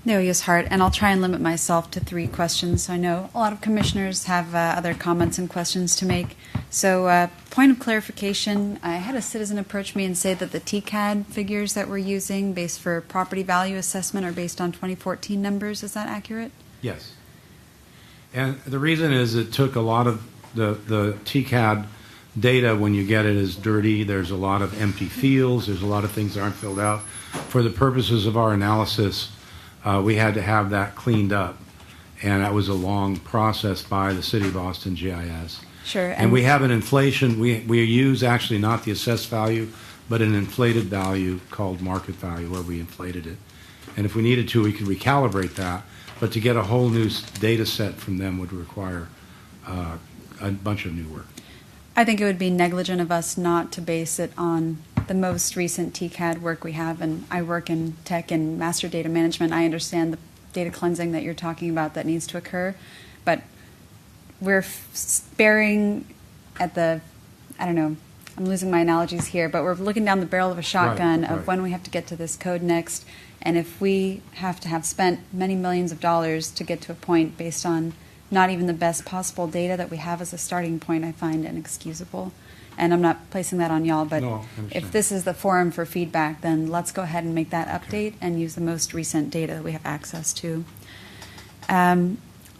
De Hoyos Hart, and I'll try and limit myself to 3 questions. I know a lot of commissioners have other comments and questions to make. So, point of clarification, I had a citizen approach me and say that the TCAD figures that we're using based for property value assessment are based on 2014 numbers. Is that accurate? Yes. And the reason is it took a lot of the TCAD data, when you get it, is dirty. There's a lot of empty fields. There's a lot of things that aren't filled out. For the purposes of our analysis, we had to have that cleaned up, and that was a long process by the City of Austin GIS. Sure. And we have an inflation. We use actually not the assessed value, but an inflated value called market value, where we inflated it. And if we needed to, we could recalibrate that. But to get a whole new data set from them would require a bunch of new work. I think it would be negligent of us not to base it on the most recent TCAD work we have, and I work in tech and master data management. I understand the data cleansing that you're talking about that needs to occur, but we're sparing at the, I don't know, I'm losing my analogies here, but we're looking down the barrel of a shotgun of when we have to get to this CodeNext, and if we have to have spent many millions of dollars to get to a point based on not even the best possible data that we have as a starting point, I find inexcusable. And I'm not placing that on y'all, but if this is the forum for feedback, then let's go ahead and make that update and use the most recent data that we have access to.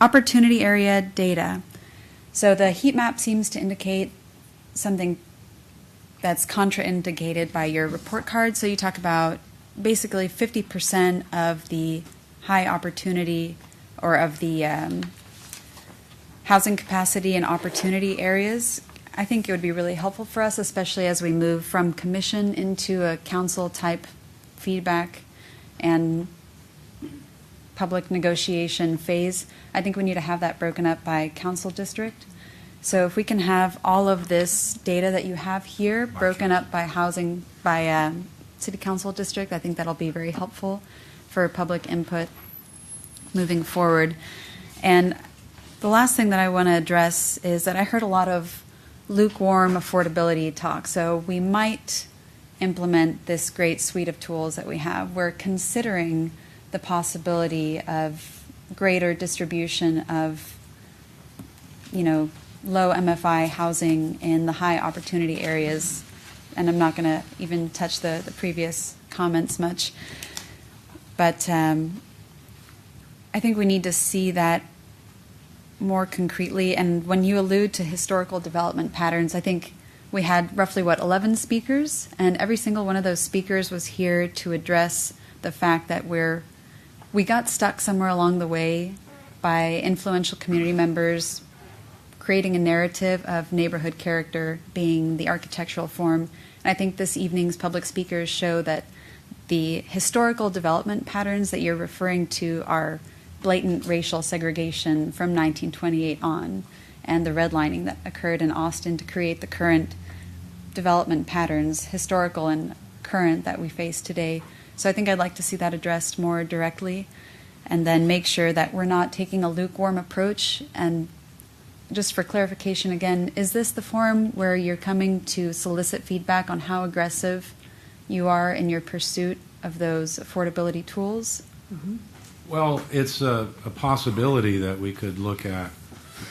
Opportunity area data. So the heat map seems to indicate something that's contraindicated by your report card. So you talk about basically 50% of the high opportunity or of the housing capacity and opportunity areas. I think it would be really helpful for us, especially as we move from commission into a council type feedback and public negotiation phase. I think we need to have that broken up by council district. So if we can have all of this data that you have here broken up by housing, by city council district, I think that'll be very helpful for public input moving forward. And the last thing that I want to address is that I heard a lot of lukewarm affordability talk. So we might implement this great suite of tools that we have. We're considering the possibility of greater distribution of, low MFI housing in the high opportunity areas. And I'm not going to even touch the previous comments much. But I think we need to see that more concretely. And when you allude to historical development patterns, I think we had roughly, 11 speakers, and every single one of those speakers was here to address the fact that we got stuck somewhere along the way by influential community members creating a narrative of neighborhood character being the architectural form. And I think this evening's public speakers show that the historical development patterns that you're referring to are blatant racial segregation from 1928 on, and the redlining that occurred in Austin to create the current development patterns, historical and current, that we face today. So I think I'd like to see that addressed more directly, and then make sure that we're not taking a lukewarm approach. And just for clarification again, is this the forum where you're coming to solicit feedback on how aggressive you are in your pursuit of those affordability tools? Mm-hmm. Well, it's a possibility that we could look at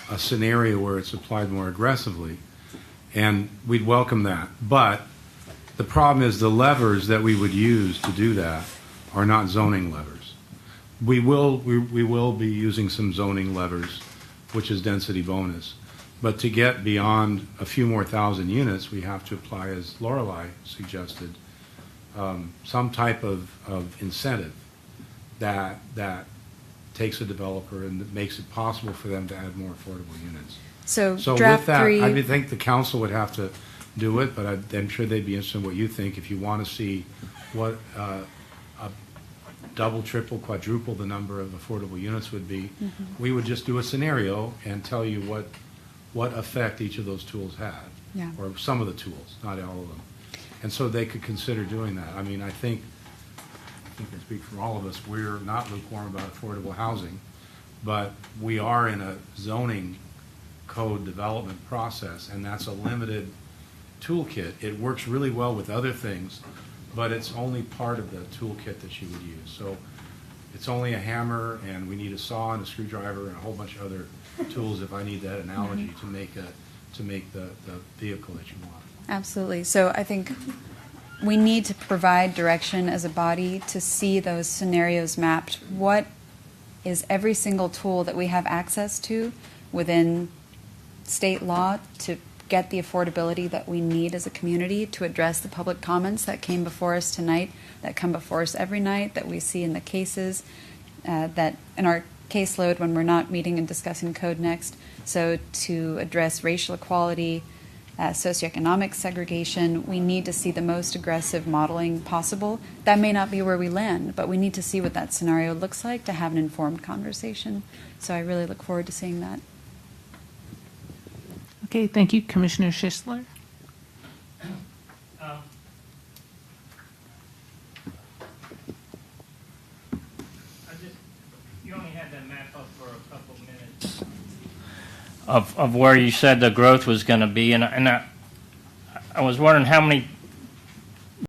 a scenario where it's applied more aggressively, and we'd welcome that. But the problem is the levers that we would use to do that are not zoning levers. We will be using some zoning levers, which is density bonus. But to get beyond a few more thousand units, we have to apply, as Lorelei suggested, some type of incentive that takes a developer and that makes it possible for them to add more affordable units. So with that, I think the council would have to do it, but I'm sure they'd be interested in what you think. If you want to see what a double, triple, quadruple the number of affordable units would be, we would just do a scenario and tell you what effect each of those tools had, or some of the tools, not all of them. And so they could consider doing that. I mean, I think I speak for all of us, we're not lukewarm about affordable housing, but we are in a zoning code development process, and that's a limited toolkit. It works really well with other things, but it's only part of the toolkit that you would use. So it's only a hammer, and we need a saw and a screwdriver and a whole bunch of other tools, if I need that analogy, to make the vehicle that you want. Absolutely. So I think we need to provide direction as a body to see those scenarios mapped. What is every single tool that we have access to within state law to get the affordability that we need as a community to address the public comments that came before us tonight, that come before us every night, that we see in the cases, that in our caseload when we're not meeting and discussing CodeNext. So to address racial equality, socioeconomic segregation, we need to see the most aggressive modeling possible. That may not be where we land, but we need to see what that scenario looks like to have an informed conversation. So I really look forward to seeing that. Okay, thank you. Commissioner Schisler? You only had that map up for a couple minutes of where you said the growth was going to be, and I was wondering how many